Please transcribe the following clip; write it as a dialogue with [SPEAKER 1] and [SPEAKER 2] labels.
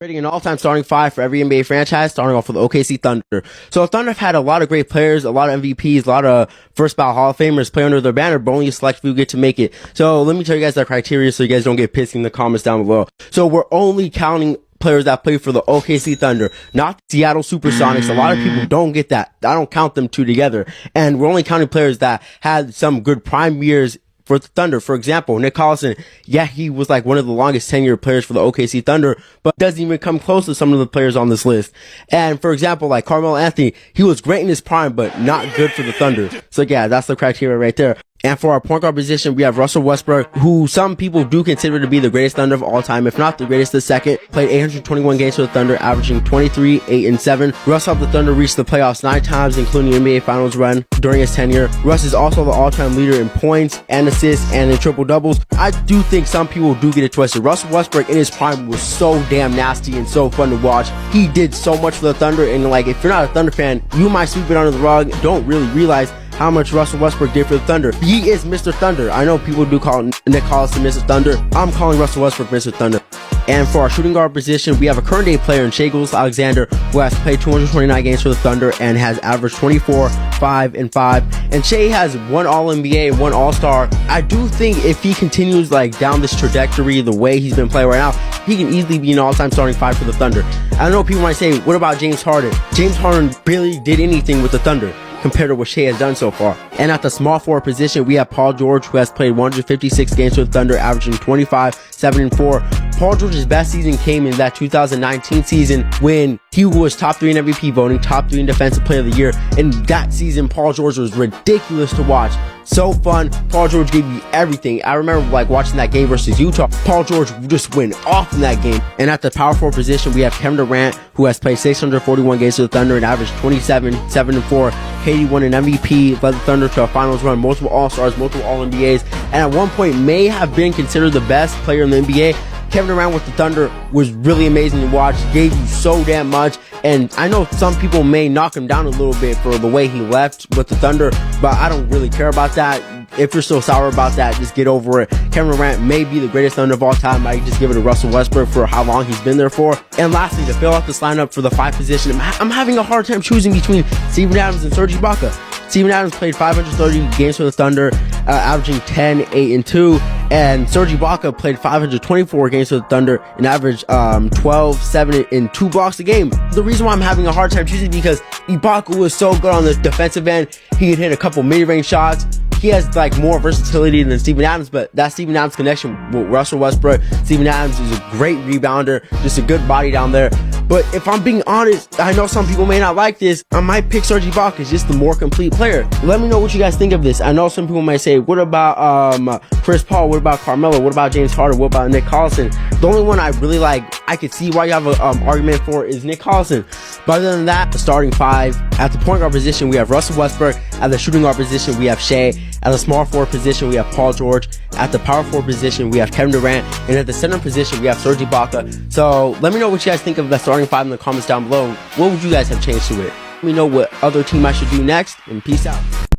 [SPEAKER 1] Creating an all-time starting five for every NBA franchise, starting off with the OKC Thunder. So the Thunder have had a lot of great players, a lot of MVPs, a lot of first-ballot Hall of Famers play under their banner, but only a select few get to make it. So let me tell you guys the criteria so you guys don't get pissed in the comments down below. So we're only counting players that play for the OKC Thunder, not the Seattle Supersonics. A lot of people don't get that. I don't count them two together. And we're only counting players that had some good prime years for the Thunder. For example, Nick Collison, yeah, he was like one of the longest tenure players for the OKC Thunder, but doesn't even come close to some of the players on this list. And for example, like Carmelo Anthony, he was great in his prime, but not good for the Thunder. So yeah, that's the criteria right there. And for our point guard position, we have Russell Westbrook, who some people do consider to be the greatest Thunder of all time, if not the greatest, the second. Played 821 games for the Thunder, averaging 23, 8, and 7. Russ helped the Thunder reach the playoffs 9 times, including the NBA Finals run during his tenure. Russ is also the all-time leader in points and assists and in triple-doubles. I do think some people do get it twisted. Russell Westbrook in his prime was so damn nasty and so fun to watch. He did so much for the Thunder, and like, if you're not a Thunder fan, you might sweep it under the rug, don't really realize how much Russell Westbrook did for the Thunder. He is Mr. Thunder. I know people do call Nick Collison Mr. Thunder. I'm calling Russell Westbrook Mr. Thunder. And for our shooting guard position, we have a current day player in Shai Gilgeous-Alexander, who has played 229 games for the Thunder and has averaged 24, 5, and 5. And Shai has one All-NBA, one All-Star. I do think if he continues like down this trajectory, the way he's been playing right now, he can easily be an all-time starting five for the Thunder. I know people might say, what about James Harden? James Harden barely did anything with the Thunder compared to what Shai has done so far. And at the small forward position, we have Paul George, who has played 156 games for the Thunder, averaging 25, 7, and 4. Paul George's best season came in that 2019 season when he was top 3 in MVP voting, top 3 in Defensive Player of the Year. And that season, Paul George was ridiculous to watch. So fun. Paul George gave you everything. I remember like watching that game versus Utah. Paul George just went off in that game. And at the power forward position, we have Kevin Durant, who has played 641 games for the Thunder and averaged 27, 7, and 4. KD won an MVP, led the Thunder to a finals run, multiple All-Stars, multiple All-NBAs, and at one point may have been considered the best player in the NBA. Kevin Durant with the Thunder was really amazing to watch, gave you so damn much, and I know some people may knock him down a little bit for the way he left with the Thunder, but I don't really care about that. If you're still sour about that, just get over it. Kevin Durant may be the greatest Thunder of all time. I just give it to Russell Westbrook for how long he's been there for. And lastly, to fill out this lineup for the 5 position, I'm having a hard time choosing between Steven Adams and Serge Ibaka. Steven Adams played 530 games for the Thunder, averaging 10, 8, and 2. And Serge Ibaka played 524 games for the Thunder and averaged 12, 7, and 2 blocks a game. The reason why I'm having a hard time choosing is because Ibaka was so good on the defensive end. He could hit a couple mid-range shots. He has like more versatility than Steven Adams, but that Steven Adams connection with Russell Westbrook, Steven Adams is a great rebounder, just a good body down there. But if I'm being honest, I know some people may not like this, I might pick Serge Ibaka as just the more complete player. Let me know what you guys think of this. I know some people might say, what about Chris Paul? What about Carmelo? What about James Harden? What about Nick Collison? The only one I really like, I could see why you have an argument for, is Nick Collison. But other than that, the starting 5. At the point guard position, we have Russell Westbrook. At the shooting guard position, we have Shai. At the small forward position, we have Paul George. At the power forward position, we have Kevin Durant. And at the center position, we have Serge Ibaka. So let me know what you guys think of the starting 5 in the comments down below. What would you guys have changed to it? Let me know what other team I should do next, and peace out.